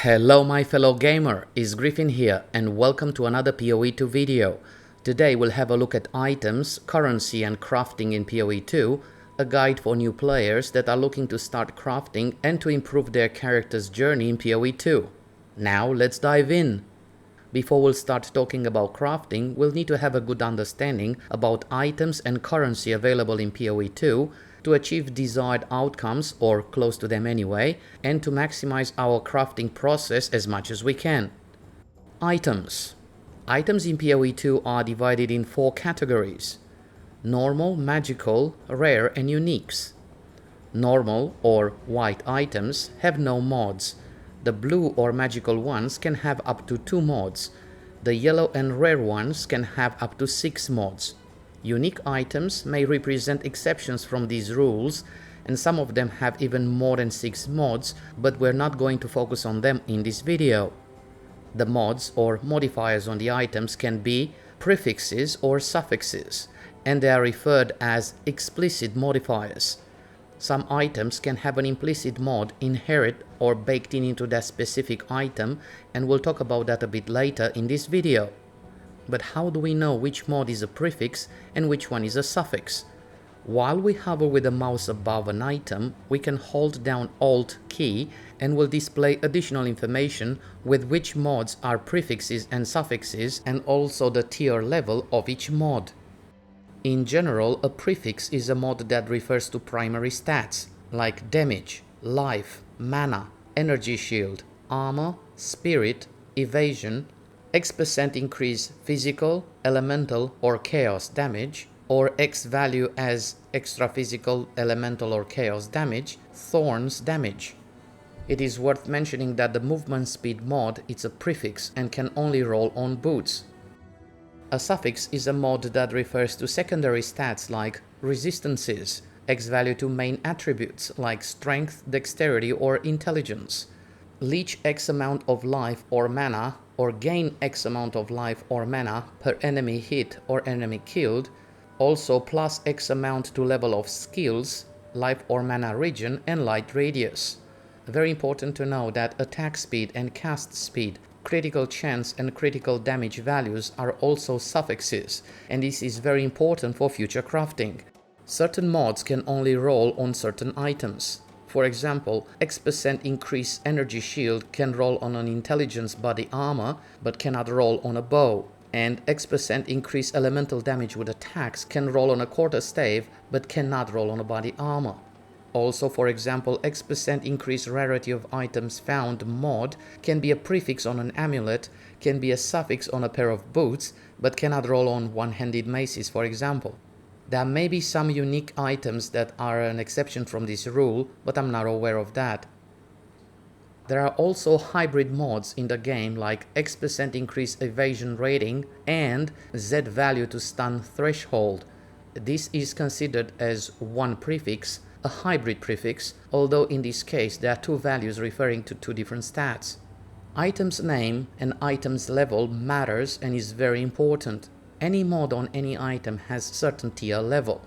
Hello my fellow gamer, it's Griffin here and welcome to another POE 2 video. Today we'll have a look at items, currency and crafting in POE 2, a guide for new players that are looking to start crafting and to improve their character's journey in POE 2. Now let's dive in. Before we'll start talking about crafting, we'll need to have a good understanding about items and currency available in POE 2 to achieve desired outcomes, or close to them anyway, and to maximize our crafting process as much as we can. Items. Items in POE 2 are divided in 4 categories: normal, magical, rare and uniques. Normal or white items have no mods. The blue or magical ones can have up to 2 mods. The yellow and rare ones can have up to 6 mods. Unique items may represent exceptions from these rules, and some of them have even more than 6 mods, but we're not going to focus on them in this video. The mods or modifiers on the items can be prefixes or suffixes, and they are referred as explicit modifiers. Some items can have an implicit mod inherent or baked in into that specific item, and we'll talk about that a bit later in this video. But how do we know which mod is a prefix and which one is a suffix? While we hover with the mouse above an item, we can hold down Alt key and will display additional information with which mods are prefixes and suffixes, and also the tier level of each mod. In general, a prefix is a mod that refers to primary stats like damage, life, mana, energy shield, armor, spirit, evasion, X% increase physical, elemental or chaos damage, or X value as extra physical, elemental or chaos damage, thorns damage. It is worth mentioning that the movement speed mod is a prefix and can only roll on boots. A suffix is a mod that refers to secondary stats like resistances, X value to main attributes like strength, dexterity or intelligence, leech X amount of life or mana, or gain X amount of life or mana per enemy hit or enemy killed, also plus X amount to level of skills, life or mana region and light radius. Very important to know that attack speed and cast speed, critical chance and critical damage values are also suffixes, and this is very important for future crafting. Certain mods can only roll on certain items. For example, X% increase energy shield can roll on an intelligence body armor but cannot roll on a bow, and X% increase elemental damage with attacks can roll on a quarterstave but cannot roll on a body armor. Also, for example, X% increase rarity of items found mod can be a prefix on an amulet, can be a suffix on a pair of boots, but cannot roll on one-handed maces, for example. There may be some unique items that are an exception from this rule, but I'm not aware of that. There are also hybrid mods in the game like X% increase evasion rating and Z value to stun threshold. This is considered as one prefix, a hybrid prefix, although in this case there are 2 values referring to 2 different stats. Item's name and item's level matters and is very important. Any mod on any item has certain tier level.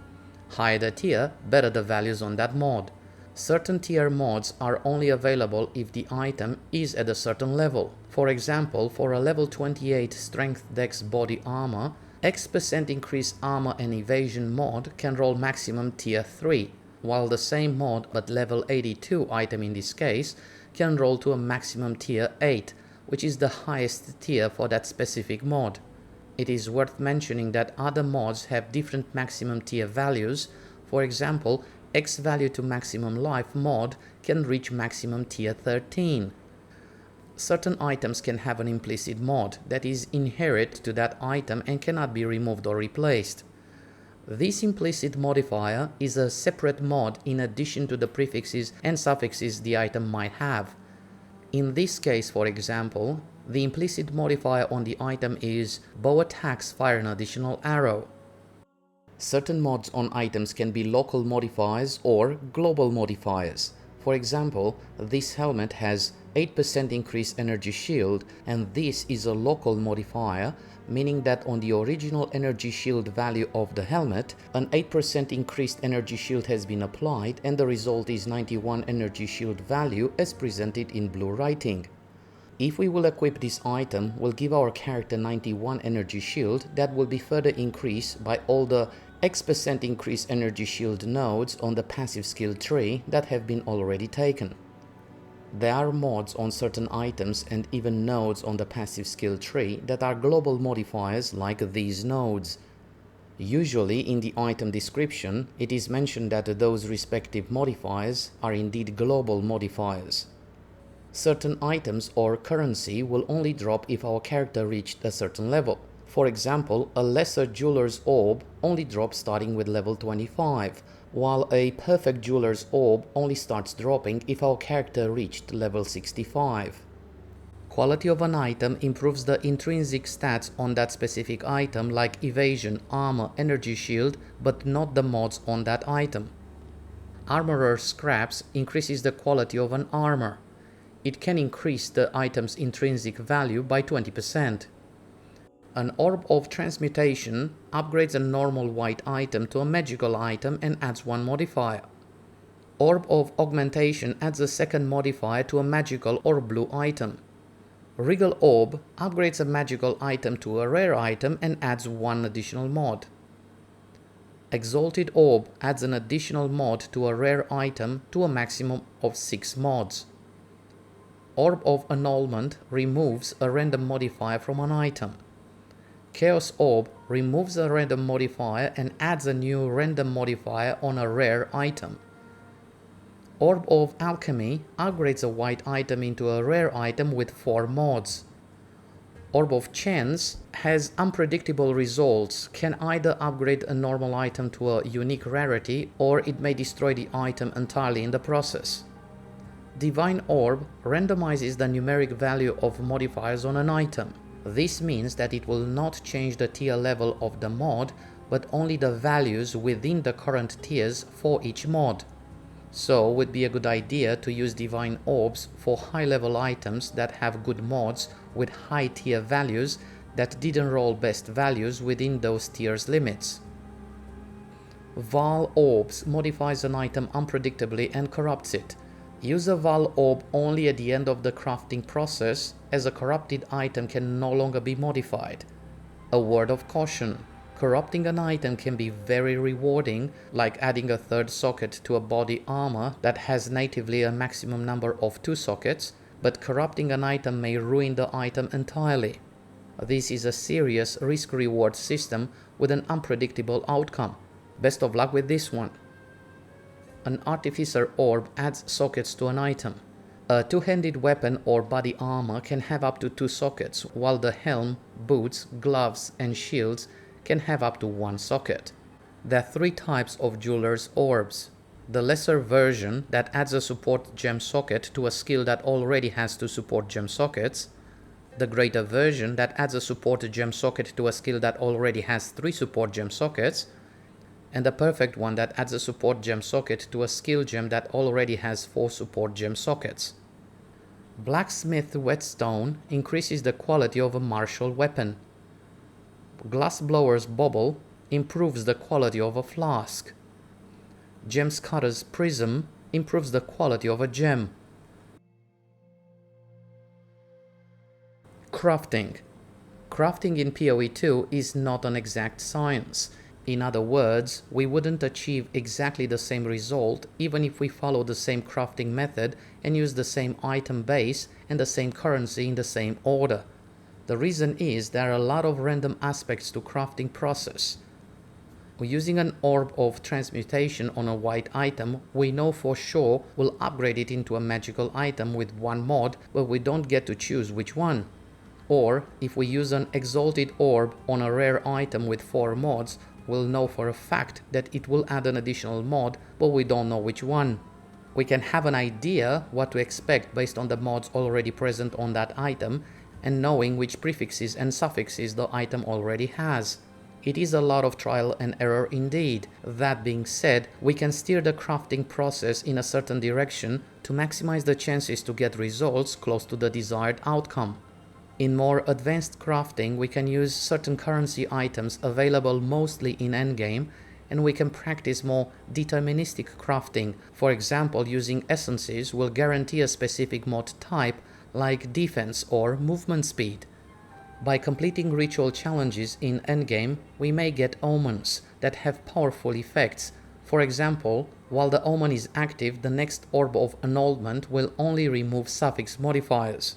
Higher the tier, better the values on that mod. Certain tier mods are only available if the item is at a certain level. For example, for a level 28 strength dex body armor, X% increase armor and evasion mod can roll maximum tier 3, while the same mod but level 82 item in this case can roll to a maximum tier 8, which is the highest tier for that specific mod. It is worth mentioning that other mods have different maximum tier values. For example, X value to maximum life mod can reach maximum tier 13. Certain items can have an implicit mod that is inherent to that item and cannot be removed or replaced. This implicit modifier is a separate mod in addition to the prefixes and suffixes the item might have. In this case, for example, the implicit modifier on the item is bow attacks fire an additional arrow. Certain mods on items can be local modifiers or global modifiers. For example, this helmet has 8% increased energy shield, and this is a local modifier, meaning that on the original energy shield value of the helmet, an 8% increased energy shield has been applied, and the result is 91 energy shield value as presented in blue writing. If we will equip this item, we'll give our character 91 energy shield that will be further increased by all the X% increase energy shield nodes on the passive skill tree that have been already taken. There are mods on certain items and even nodes on the passive skill tree that are global modifiers like these nodes. Usually in the item description, it is mentioned that those respective modifiers are indeed global modifiers. Certain items or currency will only drop if our character reached a certain level. For example, a lesser jeweler's orb only drops starting with level 25, while a perfect jeweler's orb only starts dropping if our character reached level 65. Quality of an item improves the intrinsic stats on that specific item like evasion, armor, energy shield, but not the mods on that item. Armorer scraps increases the quality of an armor. It can increase the item's intrinsic value by 20%. An Orb of Transmutation upgrades a normal white item to a magical item and adds one modifier. Orb of Augmentation adds a second modifier to a magical or blue item. Regal Orb upgrades a magical item to a rare item and adds one additional mod. Exalted Orb adds an additional mod to a rare item to a maximum of 6 mods. Orb of Annulment removes a random modifier from an item. Chaos Orb removes a random modifier and adds a new random modifier on a rare item. Orb of Alchemy upgrades a white item into a rare item with 4 mods. Orb of Chance has unpredictable results, can either upgrade a normal item to a unique rarity or it may destroy the item entirely in the process. Divine Orb randomizes the numeric value of modifiers on an item. This means that it will not change the tier level of the mod, but only the values within the current tiers for each mod. So it would be a good idea to use Divine Orbs for high level items that have good mods with high tier values that didn't roll best values within those tiers limits. Val Orbs modifies an item unpredictably and corrupts it. Use a Val Orb only at the end of the crafting process, as a corrupted item can no longer be modified. A word of caution: corrupting an item can be very rewarding, like adding a third socket to a body armor that has natively a maximum number of 2 sockets, but corrupting an item may ruin the item entirely. This is a serious risk-reward system with an unpredictable outcome. Best of luck with this one. An Artificer Orb adds sockets to an item. A two-handed weapon or body armor can have up to 2 sockets, while the helm, boots, gloves and shields can have up to 1 socket. There are 3 types of Jeweler's Orbs. The lesser version that adds a support gem socket to a skill that already has 2 support gem sockets. The greater version that adds a support gem socket to a skill that already has 3 support gem sockets. And the perfect one that adds a support gem socket to a skill gem that already has 4 support gem sockets. Blacksmith Whetstone increases the quality of a martial weapon. Glassblower's Bauble improves the quality of a flask. Gemscutter's Prism improves the quality of a gem. Crafting. Crafting in PoE 2 is not an exact science. In other words, we wouldn't achieve exactly the same result even if we follow the same crafting method and use the same item base and the same currency in the same order. The reason is there are a lot of random aspects to crafting process. Using an Orb of Transmutation on a white item, we know for sure we'll upgrade it into a magical item with 1 mod, but we don't get to choose which one. Or, if we use an Exalted Orb on a rare item with 4 mods, we'll know for a fact that it will add an additional mod, but we don't know which one. We can have an idea what to expect based on the mods already present on that item and knowing which prefixes and suffixes the item already has. It is a lot of trial and error indeed. That being said, we can steer the crafting process in a certain direction to maximize the chances to get results close to the desired outcome. In more advanced crafting, we can use certain currency items available mostly in endgame, and we can practice more deterministic crafting. For example, using essences will guarantee a specific mod type, like defense or movement speed. By completing ritual challenges in endgame, we may get omens that have powerful effects. For example, while the omen is active, the next orb of annulment will only remove suffix modifiers.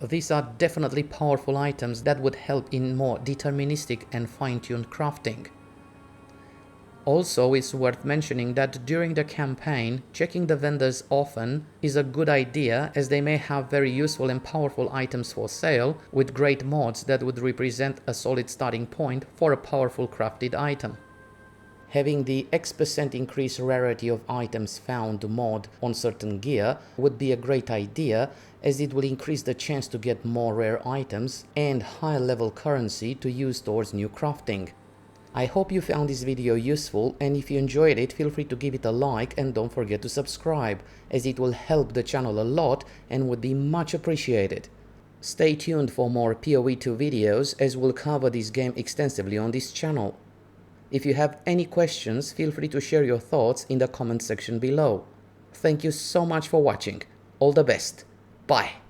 These are definitely powerful items that would help in more deterministic and fine-tuned crafting. Also, it's worth mentioning that during the campaign, checking the vendors often is a good idea, as they may have very useful and powerful items for sale with great mods that would represent a solid starting point for a powerful crafted item. Having the X% increased rarity of items found mod on certain gear would be a great idea, as it will increase the chance to get more rare items and higher level currency to use towards new crafting. I hope you found this video useful, and if you enjoyed it, feel free to give it a like and don't forget to subscribe, as it will help the channel a lot and would be much appreciated. Stay tuned for more POE 2 videos, as we'll cover this game extensively on this channel. If you have any questions, feel free to share your thoughts in the comment section below. Thank you so much for watching. All the best. Bye.